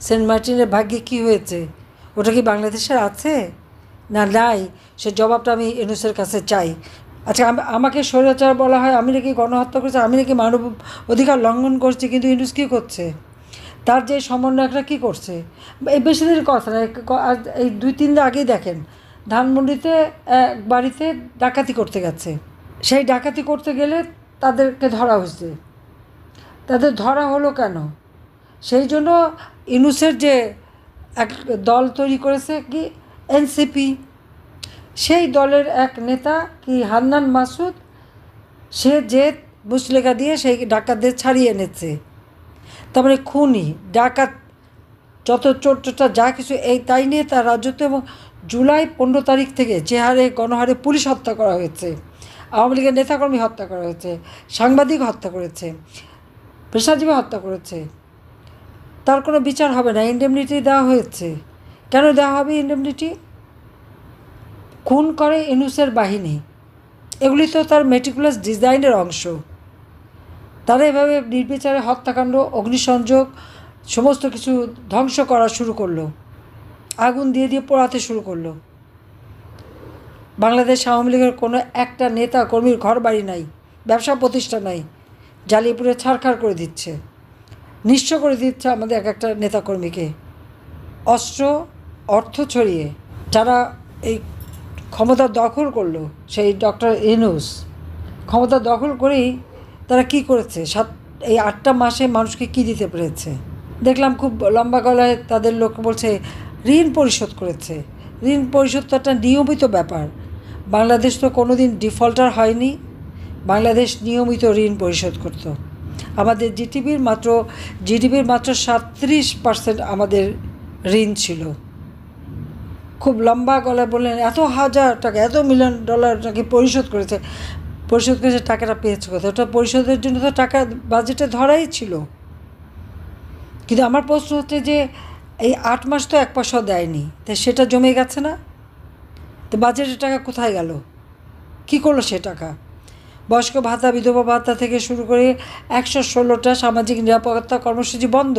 Saint মার্টিনের ভাগ্যে কি হয়েছে? ওটা কি বাংলাদেশের আছে না নাই? সে জবাবটা আমি ইউনূসের কাছে চাই। আচ্ছা, আমাকে স্বৈরাচার বলা হয়, আমি নাকি গণহত্যা করছি, আমি নাকি মানব অধিকার লঙ্ঘন করছি, কিন্তু ইউনূস কী করছে? তার যে সমন্বয়করা কী করছে? এই বেশি দিনের কথা না, এই 2-3 দিন আগেই দেখেন ধানমন্ডিতে এক বাড়িতে ডাকাতি করতে গেছে। সেই ডাকাতি করতে গেলে তাদেরকে ধরা হয়েছে। তাদের ধরা হলো কেন? সেই জন্য ইউনূসের যে এক দল তৈরি করেছে কি এনসিপি, সেই দলের এক নেতা কি হান্নান মাসুদ, সে যে মুচলেখা দিয়ে সেই ডাকাতদের ছাড়িয়ে এনেছে। তার মানে খুনি ডাকাত যত চোরটা যা কিছু এই তাই নিয়ে তার রাজত্ব। এবং জুলাই 15 তারিখ থেকে যে হারে গণহারে পুলিশ হত্যা করা হয়েছে, আওয়ামী লীগের নেতাকর্মী হত্যা করা হয়েছে, সাংবাদিক হত্যা করেছে, পেশাজীবী হত্যা করেছে, তার কোনো বিচার হবে না। ইন্ডেমনিটি দেওয়া হয়েছে। কেন দেওয়া হবে ইন্ডেমনিটি? খুন করে ইউনূসের বাহিনী, এগুলি তো তার মেটিকুলাস ডিজাইনের অংশ। তারা এভাবে নির্বিচারে হত্যাকাণ্ড, অগ্নিসংযোগ, সমস্ত কিছু ধ্বংস করা শুরু করলো, আগুন দিয়ে দিয়ে পোড়াতে শুরু করলো। বাংলাদেশ আওয়ামী লীগের কোনো একটা নেতা কর্মীর ঘর বাড়ি নাই, ব্যবসা প্রতিষ্ঠান নাই, জ্বালিয়ে পুড়ে ছারখার করে দিচ্ছে, নিঃস্ব করে দিচ্ছে আমাদের এক একটা নেতাকর্মীকে। অস্ত্র অর্থ ছড়িয়ে যারা এই ক্ষমতা দখল করলো, সেই ডক্টর ইউনূস ক্ষমতা দখল করেই তারা কি করেছে? এই 8টা মাসে মানুষকে কি দিতে পেরেছে? দেখলাম খুব লম্বা গলায় তাদের লোক বলছে ঋণ পরিশোধ করেছে। ঋণ পরিশোধ তো একটা নিয়মিত ব্যাপার। বাংলাদেশ তো কোনো দিন ডিফল্টার হয়নি। বাংলাদেশ নিয়মিত ঋণ পরিশোধ করত। আমাদের জিডিপির মাত্র 37% আমাদের ঋণ ছিল। খুব লম্বা গলায় বললেন এত হাজার টাকা, এত মিলিয়ন ডলার নাকি পরিশোধ করেছে। পরিশোধ করেছে, টাকাটা পেয়েছে কোথায়? ওটা পরিশোধের জন্য তো টাকা বাজেটে ধরাই ছিল। কিন্তু আমার প্রশ্ন হচ্ছে যে এই 8 মাস তো 1 পয়সাও দেয়নি, তাই সেটা জমে গেছে না? তো বাজেটের টাকা কোথায় গেল? কি করলো সে টাকা? বয়স্ক ভাতা, বিধবা ভাতা থেকে শুরু করে 116টা সামাজিক নিরাপত্তা কর্মসূচি বন্ধ।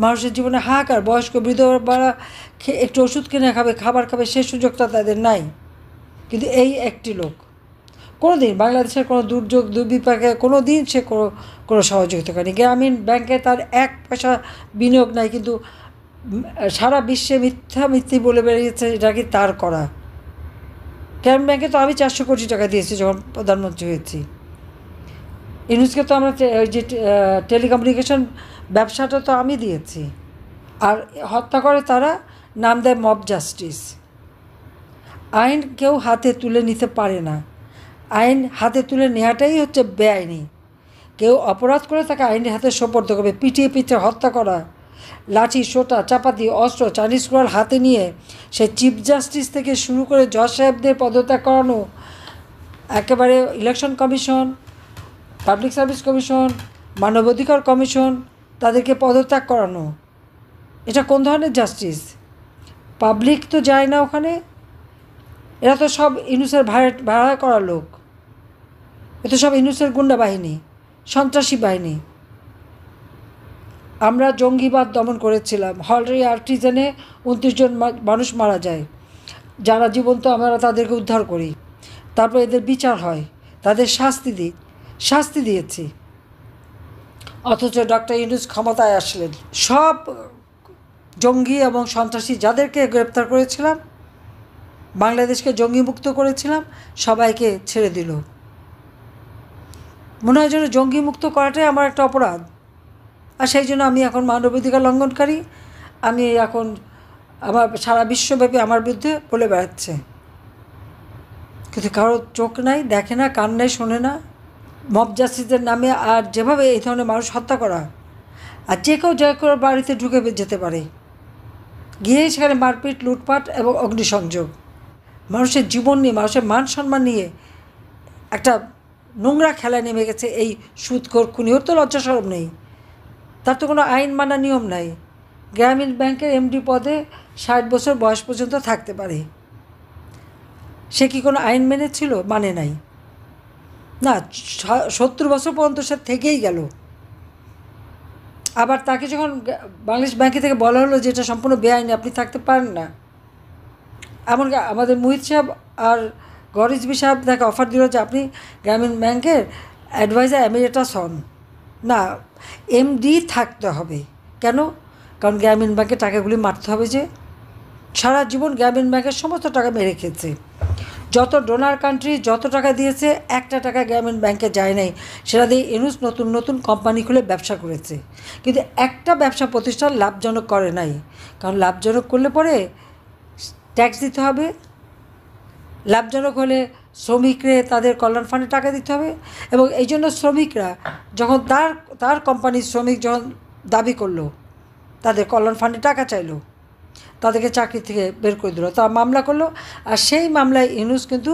মানুষের জীবনে হাহাকার। বয়স্ক বিধবারা একটু ওষুধ কিনে খাবে, খাবার খাবে, সে সুযোগটা তাদের নাই। কিন্তু এই একটি লোক কোনো দিন বাংলাদেশের কোনো দুর্যোগ দুর্বিপাকে কোনো দিন সে কোনো সহযোগিতা করেনি। গ্রামীণ ব্যাংকে তার 1 পয়সা বিনিয়োগ নাই, কিন্তু সারা বিশ্বে মিথ্যি বলে বেরিয়েছে এটা কি তার করা। গ্রামীণ ব্যাংকে তো আমি 400 কোটি টাকা দিয়েছি যখন প্রধানমন্ত্রী হয়েছি। ইউনূসকে তো আমরা ওই যে টেলিকমিউনিকেশন ব্যবসাটা তো আমি দিয়েছি। আর হত্যা করে তারা, নাম দেয় মব জাস্টিস। আইন কেউ হাতে তুলে নিতে পারে না। আইন হাতে তুলে নেওয়াটাই হচ্ছে বেআইনি। কেউ অপরাধ করে তাকে আইনের হাতে সোপর্দ করবে। পিটিয়ে পিটিয়ে হত্যা করা, লাঠি, সোটা, চাপাতি, অস্ত্র, চাইনিজ কুড়াল হাতে নিয়ে সে চিফ জাস্টিস থেকে শুরু করে জজ সাহেবদের পদত্যাগ করানো, একেবারে election commission, public service commission, মানবাধিকার কমিশন, তাদেরকে পদত্যাগ করানো, এটা কোন ধরনের জাস্টিস? পাবলিক তো যায় না ওখানে। এরা তো সব ইউনূসের ভাড়া করা লোক। এ তো সব ইউনূসের গুন্ডা বাহিনী, সন্ত্রাসী বাহিনী। আমরা জঙ্গিবাদ দমন করেছিলাম। হলরি আর্টিজানে 29 জন মানুষ মারা যায়। যারা জীবন্ত আমরা তাদেরকে উদ্ধার করি, তারপর এদের বিচার হয়, তাদের শাস্তি দিয়েছি। অথচ ডক্টর ইউনূস ক্ষমতায় আসলেন, সব জঙ্গি এবং সন্ত্রাসী যাদেরকে গ্রেপ্তার করেছিলাম, বাংলাদেশকে জঙ্গিমুক্ত করেছিলাম, সবাইকে ছেড়ে দিল। মনে হয় যেন জঙ্গিমুক্ত করাটাই আমার একটা অপরাধ। আর সেই জন্য আমি এখন মানবাধিকার লঙ্ঘনকারী। আমি এখন আমার সারা বিশ্বব্যাপী আমার বিরুদ্ধে বলে বেড়াচ্ছে, কিন্তু কারো চোখ নাই, দেখে না, কান নাই, শোনে না। মব জাস্টিসের নামে আর যেভাবে এই ধরনের মানুষ হত্যা করা, আর যে কেউ বাড়িতে ঢুকে যেতে পারে, গিয়ে সেখানে মারপিট, লুটপাট এবং অগ্নিসংযোগ, মানুষের জীবন নিয়ে, মানুষের মান সম্মান নিয়ে একটা নোংরা খেলায় নেমে গেছে এই সুদখোর খুনি। ওর তো লজ্জা শরম নেই, তার তো কোনো আইন মানা নিয়ম নাই। গ্রামীণ ব্যাংকের এমডি পদে 60 বছর বয়স পর্যন্ত থাকতে পারে। সে কি কোনো আইন মেনেছিল? মানে নাই না। 70 বছর পর্যন্ত সে থেকেই গেল। আবার তাকে যখন বাংলাদেশ ব্যাংকে থেকে বলা হলো যে এটা সম্পূর্ণ বেআইনি, আপনি থাকতে পারেন না, এমনকি আমাদের মুহিত সাহেব আর গরিজবি সাহেব তাকে অফার দিল যে আপনি গ্রামীণ ব্যাংকের অ্যাডভাইজার এমিরেটাস হন না, এমডি থাকতে হবে। কেন? কারণ গ্রামীণ ব্যাংকের টাকাগুলি মারতে হবে, যে সারা জীবন গ্রামীণ ব্যাংকের সমস্ত টাকা মেরে খেয়েছে। যত ডোনার কান্ট্রি যত টাকা দিয়েছে, একটা টাকা গ্রামীণ ব্যাংকে যায় নাই। সেটা দিয়ে ইউনূস নতুন নতুন কোম্পানি খুলে ব্যবসা করেছে, কিন্তু একটা ব্যবসা প্রতিষ্ঠান লাভজনক করে নাই। কারণ লাভজনক করলে পরে ট্যাক্স দিতে হবে, লাভজনক হলে শ্রমিকরে তাদের কল্যাণ ফান্ডে টাকা দিতে হবে, এবং এই জন্য শ্রমিকরা যখন তার কোম্পানির শ্রমিক যখন দাবি করলো, তাদের কল্যাণ ফান্ডে টাকা চাইলো, তাদেরকে চাকরি থেকে বের করে দিল, তারা মামলা করলো। আর সেই মামলায় ইউনূস কিন্তু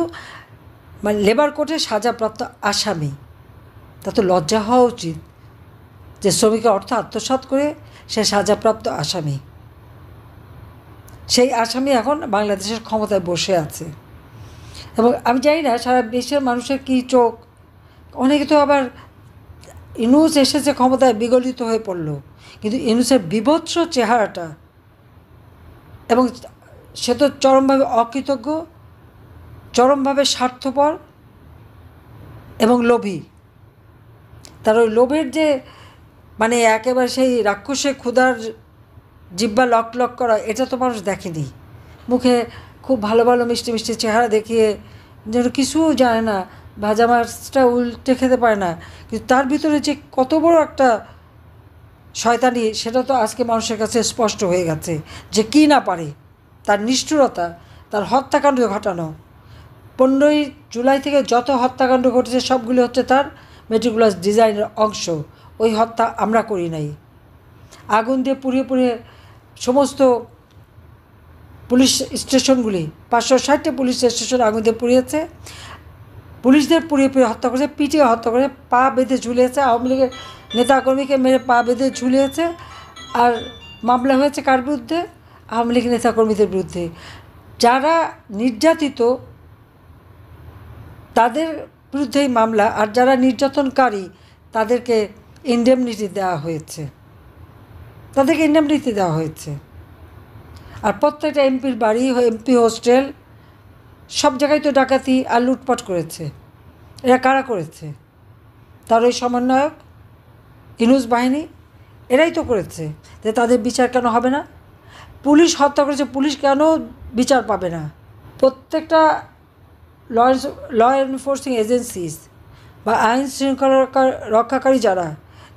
মানে লেবার কোর্টে সাজাপ্রাপ্ত আসামি। তা তো লজ্জা হওয়া উচিত যে শ্রমিকের অর্থ আত্মসাৎ করে সে সাজাপ্রাপ্ত আসামি। সেই আসামি এখন বাংলাদেশের ক্ষমতায় বসে আছে, এবং আমি জানি না সারা দেশের মানুষের কী চোখ। অনেকে তো আবার ইউনূস এসেছে ক্ষমতায় বিগলিত হয়ে পড়ল, কিন্তু ইউনূসের বীভৎস চেহারাটা, এবং সে তো চরমভাবে অকৃতজ্ঞ, চরমভাবে স্বার্থপর এবং লোভী। তার ওই লোভের যে মানে একেবারে সেই রাক্ষসে ক্ষুধার জিহ্বা লক লক করা, এটা তো মানুষ দেখেনি। মুখে খুব ভালো ভালো মিষ্টি মিষ্টি চেহারা দেখিয়ে যেন কিছু জানে না, ভাজা মাছটা উল্টে খেতে পারে না, কিন্তু তার ভিতরে যে কত বড় একটা শয়তানি, সেটা তো আজকে মানুষের কাছে স্পষ্ট হয়ে গেছে যে কী না পারে। তার নিষ্ঠুরতা, তার হত্যাকাণ্ড ঘটানো, 15ই জুলাই থেকে যত হত্যাকাণ্ড ঘটেছে সবগুলি হচ্ছে তার মেটিকুলাস ডিজাইনের অংশ। ওই হত্যা আমরা করি নাই। আগুন দিয়ে পুড়িয়ে পুড়িয়ে সমস্ত পুলিশ স্টেশনগুলি, 560টা পুলিশ স্টেশন আগুন দিয়ে পুড়িয়েছে, পুলিশদের পুড়িয়ে পুড়িয়ে হত্যা করেছে, পিটিয়ে হত্যা করে পা বেঁধে ঝুলিয়েছে, আওয়ামী লীগের নেতাকর্মীকে মেরে পা বেঁধে ঝুলিয়েছে। আর মামলা হয়েছে কার বিরুদ্ধে? আওয়ামী লীগের নেতাকর্মীদের বিরুদ্ধে। যারা নির্যাতিত তাদের বিরুদ্ধেই মামলা, আর যারা নির্যাতনকারী তাদেরকে ইন্ডেমনিটি দেওয়া হয়েছে, আর প্রত্যেকটা এমপির বাড়ি, এমপি হোস্টেল, সব জায়গায় তো ডাকাতি আর লুটপাট করেছে। এরা কারা করেছে? তার ওই সমন্বয়ক ইউনূস বাহিনী, এরাই তো করেছে। যে তাদের বিচার কেন হবে না? পুলিশ হত্যা করেছে, পুলিশ কেন বিচার পাবে না? প্রত্যেকটা ল এনফোর্সিং এজেন্সিস বা আইন শৃঙ্খলা রক্ষাকারী যারা,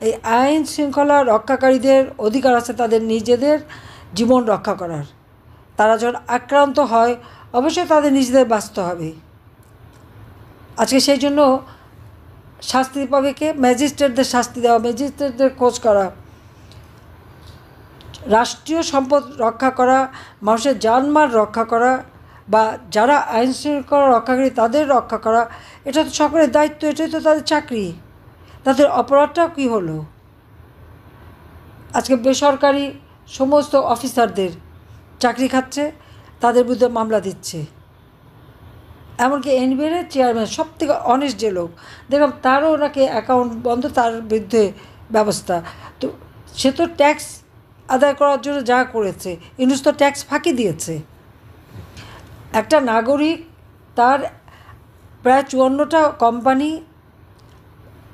এই আইন শৃঙ্খলা রক্ষাকারীদের অধিকার আছে তাদের নিজেদের জীবন রক্ষা করার। তারা যখন আক্রান্ত হয় অবশ্যই তাদের নিজেদের বাঁচতে হবে। আজকে সেই জন্য শাস্তি পাবে কে? ম্যাজিস্ট্রেটদের শাস্তি দেওয়া, ম্যাজিস্ট্রেটদের খোঁজ করা, রাষ্ট্রীয় সম্পদ রক্ষা করা, মানুষের জানমাল রক্ষা করা, বা যারা আইন শৃঙ্খলা রক্ষাকারী তাদের রক্ষা করা, এটা তো সকলের দায়িত্ব, এটাই তো তাদের চাকরি। তাদের অপরাধটাও কী হলো? আজকে বেসরকারি সমস্ত অফিসারদের চাকরি খাচ্ছে, তাদের বিরুদ্ধে মামলা দিচ্ছে। এমনকি এনবিআর চেয়ারম্যান, সব থেকে অনেস্ট যে লোক, দেখলাম তারও নাকি অ্যাকাউন্ট বন্ধ, তার বিরুদ্ধে ব্যবস্থা। তো সে তো ট্যাক্স আদায় করার জন্য যা করেছে, ইউনূস তো ট্যাক্স ফাঁকি দিয়েছে। একটা নাগরিক, তার প্রায় 54টা কোম্পানি,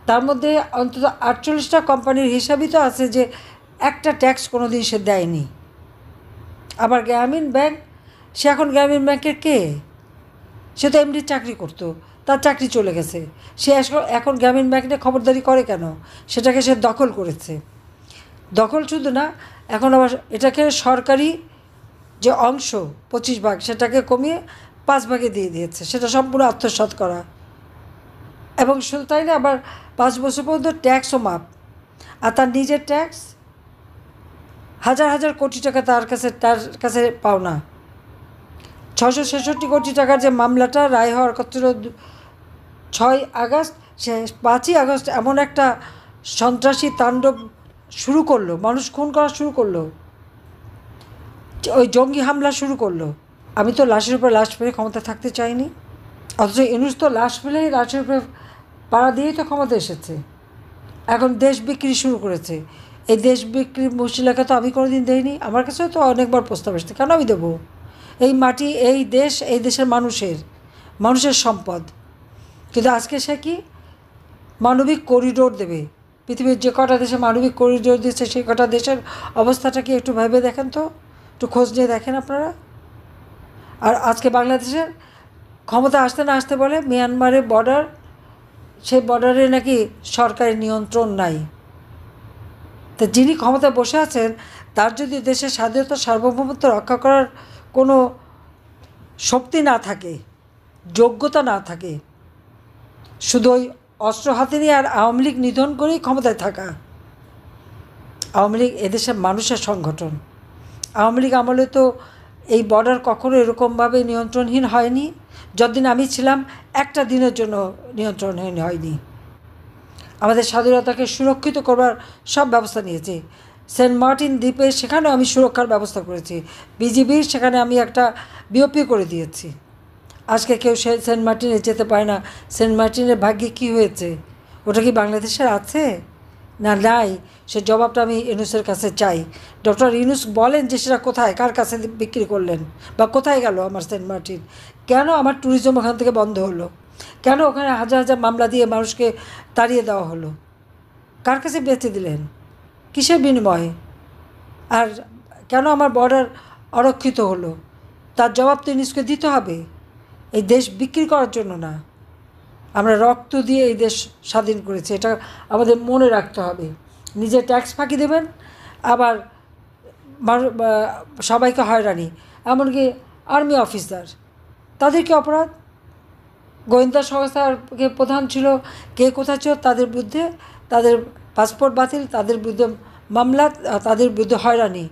তার মধ্যে অন্তত 48টা কোম্পানির হিসাবই তো আছে যে একটা ট্যাক্স কোনো দিন সে দেয়নি। আবার গ্রামীণ ব্যাংক, সে এখন গ্রামীণ ব্যাংকের কে? সে তো এমডির চাকরি করতো, তার চাকরি চলে গেছে, সে এখন গ্রামীণ ব্যাংকে খবরদারি করে কেন? সেটাকে সে দখল করেছে। দখল শুধু না, এখন আবার এটাকে সরকারি যে অংশ 25 ভাগ, সেটাকে কমিয়ে 5 ভাগে দিয়ে দিয়েছে, সেটা সম্পূর্ণ আত্মসাৎ করা। এবং শুধু তাই না, আবার 5 বছর পর্যন্ত ট্যাক্সও মাপ। আর তার নিজের ট্যাক্স হাজার হাজার কোটি টাকা তার কাছে পাওনা। 666 কোটি টাকার যে মামলাটা রায় হওয়ার কথা ছিল 6 আগস্ট, সে 5ই আগস্ট এমন একটা সন্ত্রাসী তাণ্ডব শুরু করলো, মানুষ খুন করা শুরু করলো, ওই জঙ্গি হামলা শুরু করলো। আমি তো লাশের উপর লাশ ফেলে ক্ষমতা থাকতে চাইনি, অথচ ইউনূস তো লাশ ফেলেই লাশের উপরে পাড়া দিয়েই তো ক্ষমতা এসেছে। এখন দেশ বিক্রি শুরু করেছে। এই দেশ বিক্রির মুশলেখা তো আমি কোনোদিন দেইনি, আমার কাছেও তো অনেকবার প্রস্তাব এসেছে, কেন আমি দেবো? এই মাটি, এই দেশ, এই দেশের মানুষের সম্পদ। কিন্তু আজকে সে কি মানবিক করিডোর দেবে? পৃথিবীর যে কটা দেশে মানবিক করিডোর দিচ্ছে সেই কটা দেশের অবস্থাটা কি একটু ভেবে দেখেন তো, একটু খোঁজ নিয়ে দেখেন আপনারা। আর আজকে বাংলাদেশের ক্ষমতা আসতে না আসতে বলে মিয়ানমারের বর্ডার, সেই বর্ডারে নাকি সরকারি নিয়ন্ত্রণ নাই। তা যিনি ক্ষমতায় বসে আছেন তার যদি দেশের স্বাধীনতা সার্বভৌমত্ব রক্ষা করার কোনো শক্তি না থাকে, যোগ্যতা না থাকে, শুধু ওই অস্ত্র হাতে নিয়ে আর আওয়ামী লীগ নিধন করেই ক্ষমতায় থাকা। আওয়ামী লীগ এদেশের মানুষের সংগঠন। আওয়ামী লীগ আমলে তো এই বর্ডার কখনো এরকমভাবে নিয়ন্ত্রণহীন হয়নি। যতদিন আমি ছিলাম একটা দিনের জন্য নিয়ন্ত্রণহীন হয়নি। আমাদের স্বাধীনতাকে সুরক্ষিত করবার সব ব্যবস্থা নিয়েছি। সেন্ট মার্টিন দ্বীপে সেখানেও আমি সুরক্ষার ব্যবস্থা করেছি। বিজিবির সেখানে আমি একটা বিওপি করে দিয়েছি। আজকে কেউ সেন্ট মার্টিনে যেতে পারে না। সেন্ট মার্টিনের ভাগ্যে কী হয়েছে? ওটা কি বাংলাদেশের আছে না নাই? সে জবাবটা আমি ইউনূসের কাছে চাই। ডক্টর ইউনূস বলেন যে সেটা কোথায়, কার কাছে বিক্রি করলেন, বা কোথায় গেল আমার সেন্ট মার্টিন? কেন আমার ট্যুরিজম ওখান থেকে বন্ধ হলো? কেন ওখানে হাজার হাজার মামলা দিয়ে মানুষকে তাড়িয়ে দেওয়া হলো? কার কাছে বেচে দিলেন? কিসের বিনিময়ে? আর কেন আমার বর্ডার অরক্ষিত হলো? তার জবাব তো ইউনূসকে দিতে হবে। এই দেশ বিক্রি করার জন্য না, আমরা রক্ত দিয়ে এই দেশ স্বাধীন করেছি, এটা আমাদের মনে রাখতে হবে। নিজে ট্যাক্স ফাঁকি দেবেন, আবার সবাইকে হয়রানি, এমনকি আর্মি অফিসার, তাদের কি অপরাধ? গোয়েন্দা সংস্থার প্রধান ছিল, কে কোথায় ছিল, তাদের বিরুদ্ধে তাদের পাসপোর্ট বাতিল, তাদের বিরুদ্ধে মামলা, তাদের বিরুদ্ধে হয়রানি।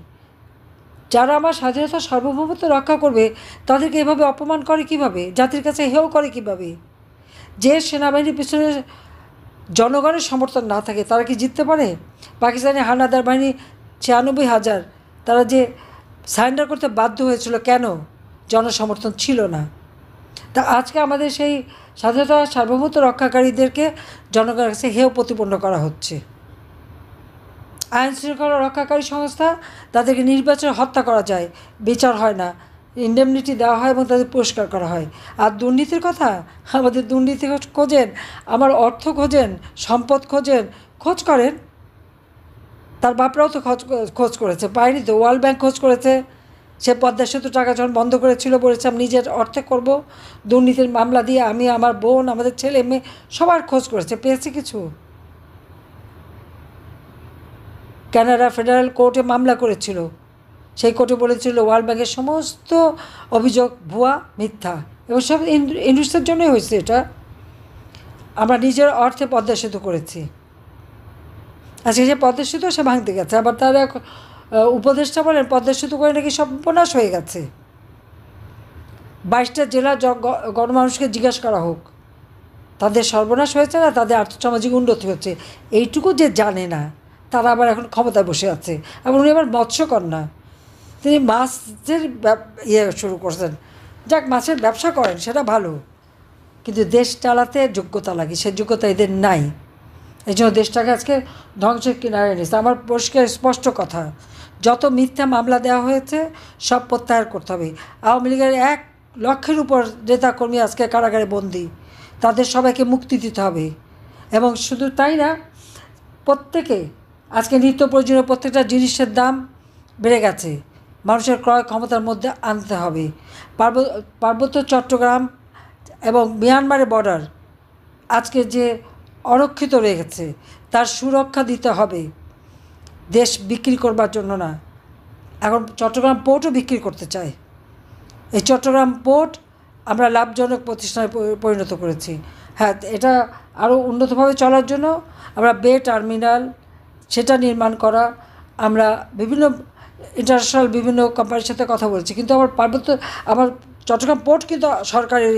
যারা আমার স্বাধীনতা সার্বভৌমত্ব রক্ষা করবে তাদেরকে এভাবে অপমান করে কিভাবে? জাতির কাছে হেয় করে কিভাবে? যে সেনাবাহিনীর পিছনে জনগণের সমর্থন না থাকে তারা কি জিততে পারে? পাকিস্তানি হানাদার বাহিনী ৯৬,০০০, তারা যে সারেন্ডার করতে বাধ্য হয়েছিল কেন? জনসমর্থন ছিল না। তা আজকে আমাদের সেই স্বাধীনতা সার্বভৌমত্ব রক্ষাকারীদেরকে জনগণের কাছে হেয় প্রতিপন্ন করা হচ্ছে। আইন শৃঙ্খলা রক্ষাকারী সংস্থা, তাদেরকে নির্বাচনে হত্যা করা যায়, বিচার হয় না, ইন্ডেমনিটি দেওয়া হয় এবং তাদের পুরস্কার করা হয়। আর দুর্নীতির কথা, আমাদের দুর্নীতি খোঁজেন, আমার অর্থ খোঁজেন, সম্পদ খোঁজেন, খোঁজ করেন। তার বাপরাও তো খোঁজ করেছে, পায়নি তো। ওয়ার্ল্ড ব্যাংক খোঁজ করেছে। সে পদ্মা সেতু টাকা যখন বন্ধ করেছিল বলেছিলাম নিজের অর্থে করব, দুর্নীতির মামলা দিয়ে আমি, আমার বোন, আমাদের ছেলে মেয়ে সবার খোঁজ করেছে, পেয়েছে কিছু? কানাডা ফেডারেল কোর্টে মামলা করেছিল, সেই কোর্টে বলেছিল ওয়ার্ল্ড ব্যাংকের সমস্ত অভিযোগ ভুয়া, মিথ্যা, এবং সব ইন্ডাস্ট্রির জন্যই হয়েছে। এটা আমরা নিজের অর্থে পদ্মা সেতু করেছি। আজকে সে পদ্মা সেতু সে ভাঙতে গেছে, আবার তারা উপদেষ্টা বলেন পদ্মা সেতু করে নাকি সর্বনাশ হয়ে গেছে। ২২টা জেলা গণমানুষকে জিজ্ঞাসা করা হোক, তাদের সর্বনাশ হয়েছে না তাদের আর্থসামাজিক উন্নতি হচ্ছে, এইটুকু যে জানে না তারা আবার এখন ক্ষমতায় বসে আছে। এবং উনি আবার মৎস্যকন্যা, তিনি মাছের শুরু করছেন। যাক, মাছের ব্যবসা করেন সেটা ভালো, কিন্তু দেশ চালাতে যোগ্যতা লাগে, সে যোগ্যতা এদের নাই। এই জন্য দেশটাকে আজকে ধ্বংসের কিনারে এনেছে। আমার পরিষ্কার স্পষ্ট কথা, যত মিথ্যা মামলা দেওয়া হয়েছে সব প্রত্যাহার করতে হবে। আওয়ামী লীগের ১ লক্ষের উপর নেতাকর্মী আজকে কারাগারে বন্দী, তাদের সবাইকে মুক্তি দিতে হবে। এবং শুধু তাই না, প্রত্যেকে আজকে নিত্য প্রয়োজনীয় প্রত্যেকটা জিনিসের দাম বেড়ে গেছে, মানুষের ক্রয় ক্ষমতার মধ্যে আনতে হবে। পার্বত্য চট্টগ্রাম এবং মিয়ানমারের বর্ডার আজকে যে অরক্ষিত রয়ে গেছে, তার সুরক্ষা দিতে হবে, দেশ বিক্রি করবার জন্য না। এখন চট্টগ্রাম পোর্টও বিক্রি করতে চায়। এই চট্টগ্রাম পোর্ট আমরা লাভজনক প্রতিষ্ঠানে পরিণত করেছি। হ্যাঁ, এটা আরও উন্নতভাবে চলার জন্য আমরা বে টার্মিনাল সেটা নির্মাণ করা, আমরা বিভিন্ন ইন্টারন্যাশনাল বিভিন্ন কোম্পানির সাথে কথা বলছি, কিন্তু আমার চট্টগ্রাম পোর্ট কিন্তু সরকারের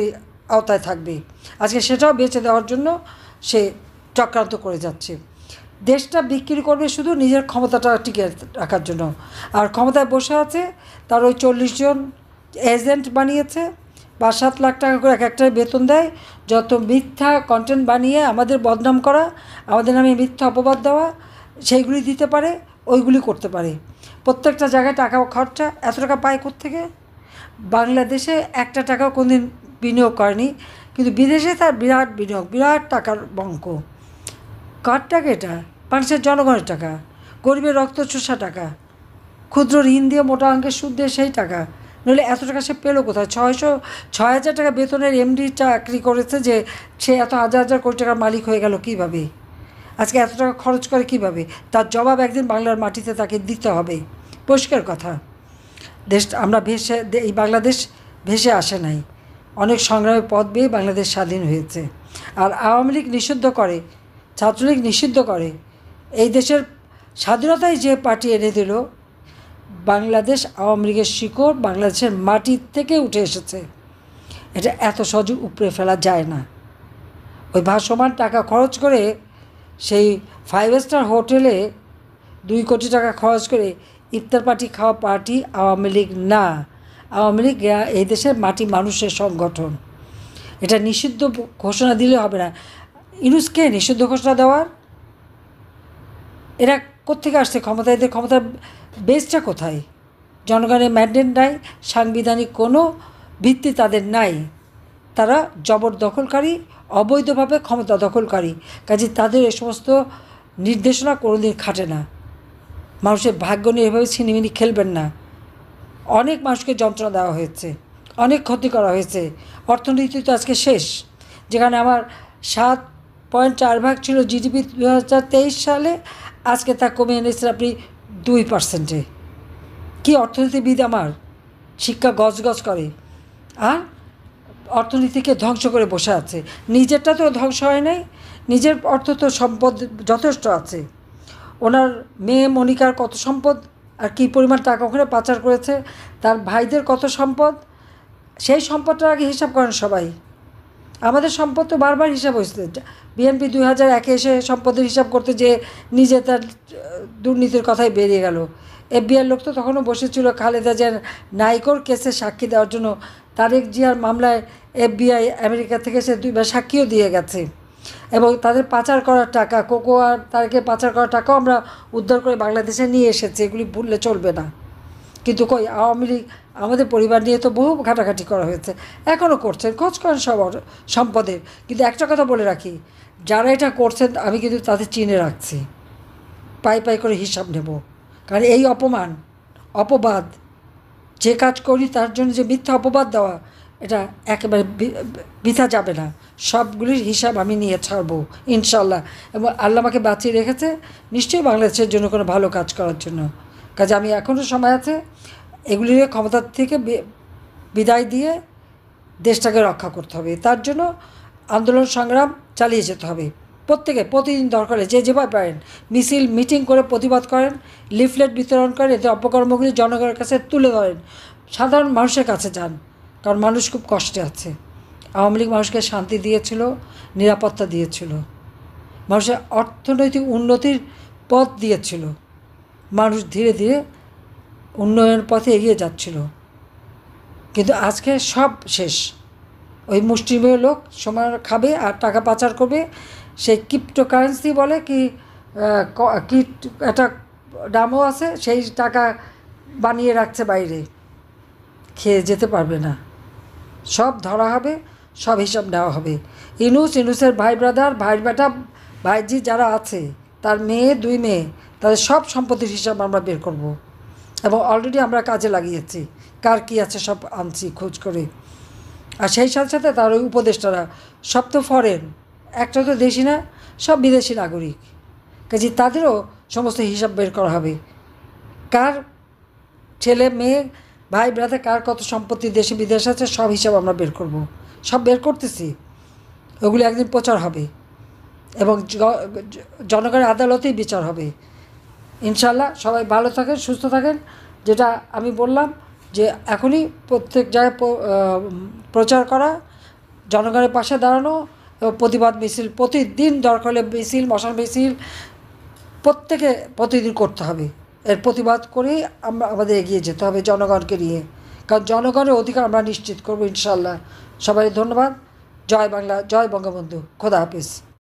আওতায় থাকবে। আজকে সেটাও বেঁচে দেওয়ার জন্য সে চক্রান্ত করে যাচ্ছে। দেশটা বিক্রি করবে শুধু নিজের ক্ষমতাটা টিকে রাখার জন্য। আর ক্ষমতায় বসে আছে তার ওই ৪০ জন এজেন্ট বানিয়েছে, ৫-৭ লাখ টাকা করে এক একটাই বেতন দেয়, যত মিথ্যা কন্টেন্ট বানিয়ে আমাদের বদনাম করা, আমাদের নামে মিথ্যা অপবাদ দেওয়া, সেইগুলি দিতে পারে, ওইগুলি করতে পারে। প্রত্যেকটা জায়গায় টাকা খরচা, এত টাকা পায় কোত্থেকে? বাংলাদেশে একটা টাকাও কোনোদিন বিনিয়োগ করেনি, কিন্তু বিদেশে তার বিরাট বিনিয়োগ, বিরাট টাকার বঙ্ক। কার টাকা এটা? মানুষের জনগণের টাকা, গরিবের রক্ত চোষা টাকা, ক্ষুদ্র ঋণ দিয়ে মোটা অঙ্কের সুদ দিয়ে সেই টাকা। নইলে এত টাকা সে পেলো কোথায়? 6,000 টাকা বেতনের এমডি চাকরি করেছে, যে সে এত হাজার হাজার কোটি টাকার মালিক হয়ে গেল কীভাবে? আজকে এত টাকা খরচ করে কীভাবে? তার জবাব একদিন বাংলার মাটিতে তাকে দিতে হবে। পরিষ্কার কথা। আমরা এই বাংলাদেশ ভেসে আসে নাই, অনেক সংগ্রামের পথ বেয়ে বাংলাদেশ স্বাধীন হয়েছে। আর আওয়ামী লীগ নিষিদ্ধ করে, ছাত্রলীগ নিষিদ্ধ করে, এই দেশের স্বাধীনতায় যে পার্টি এনে দিল, বাংলাদেশ আওয়ামী লীগের শিকড় বাংলাদেশের মাটির থেকে উঠে এসেছে। এটা এত সহজে উপড়ে ফেলা যায় না। ওই ভাসমান টাকা খরচ করে সেই 5 স্টার হোটেলে 2 কোটি টাকা খরচ করে ইফতার পার্টি খাওয়া পার্টি আওয়ামী লীগ না। আওয়ামী লীগ এই দেশের মাটি মানুষের সংগঠন। এটা নিষিদ্ধ ঘোষণা দিলে হবে না। ইউনুসকে নিষিদ্ধ ঘোষণা দেওয়ার, এরা কোত্থেকে আসছে ক্ষমতা? এদের ক্ষমতার বেসটা কোথায়? জনগণের ম্যান্ডেট নাই, সাংবিধানিক কোনো ভিত্তি তাদের নাই। তারা জবরদখলকারী, অবৈধভাবে ক্ষমতা দখলকারী। কাজে তাদের এ সমস্ত নির্দেশনা কোনোদিন খাটে না। মানুষের ভাগ্য নিয়ে এভাবে ছিনিমিনি খেলবেন না। অনেক মানুষকে যন্ত্রণা দেওয়া হয়েছে, অনেক ক্ষতি করা হয়েছে। অর্থনীতি তো আজকে শেষ। যেখানে আমার 7.4% ছিল জিডিপি 2023 সালে, আজকে তা কমে এনেছেন আপনি 2%। কী অর্থনীতিবিদ আমার? শিক্ষা গজগজ করে, আর অর্থনীতিকে ধ্বংস করে বসে আছে। নিজেরটা তো ধ্বংস হয় নাই, নিজের অর্থ তো সম্পদ যথেষ্ট আছে। ওনার মেয়ে মনিকার কত সম্পদ, আর কী পরিমাণ টাকা ওখানে পাচার করেছে, তার ভাইদের কত সম্পদ, সেই সম্পদটার আগে হিসাব করেন সবাই। আমাদের সম্পদ তো বারবার হিসাব হয়েছে। বিএনপি 2001 এসে সম্পদের হিসাব করতে, যে নিজে তার দুর্নীতির কথাই বেরিয়ে গেল। এফবিআইয়ের লোক তো তখনও বসেছিল খালেদা জিয়ার নাইকোর কেসে সাক্ষী দেওয়ার জন্য। তারেক জিয়ার মামলায় এফবিআই আমেরিকা থেকে সে 2বার সাক্ষীও দিয়ে গেছে। এবং তাদের পাচার করার টাকা, কোকো আর তারেকের পাচার করার টাকাও আমরা উদ্ধার করে বাংলাদেশে নিয়ে এসেছি। এগুলি ভুললে চলবে না। কিন্তু কই, আওয়ামী লীগ আমাদের পরিবার নিয়ে তো বহু ঘাটাঘাটি করা হয়েছে, এখনও করছেন, খোঁজ করেন সব সম্পদের। কিন্তু একটা কথা বলে রাখি, যারা এটা করছেন আমি কিন্তু তাদের চিনে রাখছি, পাই পাই করে হিসাব নেব। কারণ এই অপমান, অপবাদ, যে কাজ করি তার জন্য যে মিথ্যা অপবাদ দেওয়া, এটা একেবারে বৃথা যাবে না। সবগুলির হিসাব আমি নিয়ে ছাড়বো ইনশাল্লাহ। এবং আল্লাহ আমাকে বাঁচিয়ে রেখেছে নিশ্চয়ই বাংলাদেশের জন্য কোনো ভালো কাজ করার জন্য। কাজে আমি এখনও সময় আছে, এগুলির ক্ষমতার থেকে বিদায় দিয়ে দেশটাকে রক্ষা করতে হবে। তার জন্য আন্দোলন সংগ্রাম চালিয়ে যেতে হবে। প্রত্যেকে প্রতিদিন দরকার হলে যে যেভাবে পারেন মিছিল মিটিং করে প্রতিবাদ করেন, লিফলেট বিতরণ করেন, এতে অপকর্মগুলি জনগণের কাছে তুলে ধরেন, সাধারণ মানুষের কাছে যান। কারণ মানুষ খুব কষ্টে আছে। আওয়ামী লীগ মানুষকে শান্তি দিয়েছিল, নিরাপত্তা দিয়েছিল, মানুষের অর্থনৈতিক উন্নতির পথ দিয়েছিল, মানুষ ধীরে ধীরে উন্নয়নের পথে এগিয়ে যাচ্ছিল। কিন্তু আজকে সব শেষ। ওই মুষ্টিমেয় লোক সময় খাবে আর টাকা পাচার করবে। সেই ক্রিপ্টোকারেন্সি বলে কি একটা দামও আছে, সেই টাকা বানিয়ে রাখছে বাইরে, খেয়ে যেতে পারবে না। সব ধরা হবে, সব হিসাব নেওয়া হবে। ইনুসের ভাই ব্রাদার, ভাই বেটা, ভাইজি যারা আছে, তার মেয়ে 2 মেয়ে, তাদের সব সম্পত্তির হিসাব আমরা বের করব। এবং অলরেডি আমরা কাজে লাগিয়েছি, কার কী আছে সব আনছি খোঁজ করে। আর সেই সাথে সাথে তার ওই উপদেষ্টারা সব তো ফরেন, একটা তো দেশি না, সব বিদেশি নাগরিক। কাজে তাদেরও সমস্ত হিসাব বের করা হবে। কার ছেলে মেয়ে ভাই ব্রাদার কার কত সম্পত্তি দেশে বিদেশে আছে, সব হিসাব আমরা বের করব। সব বের করতেছি, ওগুলো একদিন প্রচার হবে এবং জনগণের আদালতেই বিচার হবে ইনশাল্লাহ। সবাই ভালো থাকেন, সুস্থ থাকেন। যেটা আমি বললাম যে এখনই প্রত্যেক জায়গায় প্রচার করা, জনগণের পাশে দাঁড়ানো এবং প্রতিবাদ মিছিল প্রতিদিন দরকার হলে মিছিল, মশাল মিছিল প্রত্যেকে প্রতিদিন করতে হবে। এর প্রতিবাদ করেই আমরা আমাদের এগিয়ে যেতে হবে জনগণকে নিয়ে। কারণ জনগণের অধিকার আমরা নিশ্চিত করবো ইনশাল্লাহ। সবাই ধন্যবাদ। জয় বাংলা, জয় বঙ্গবন্ধু। খোদা হাফিজ।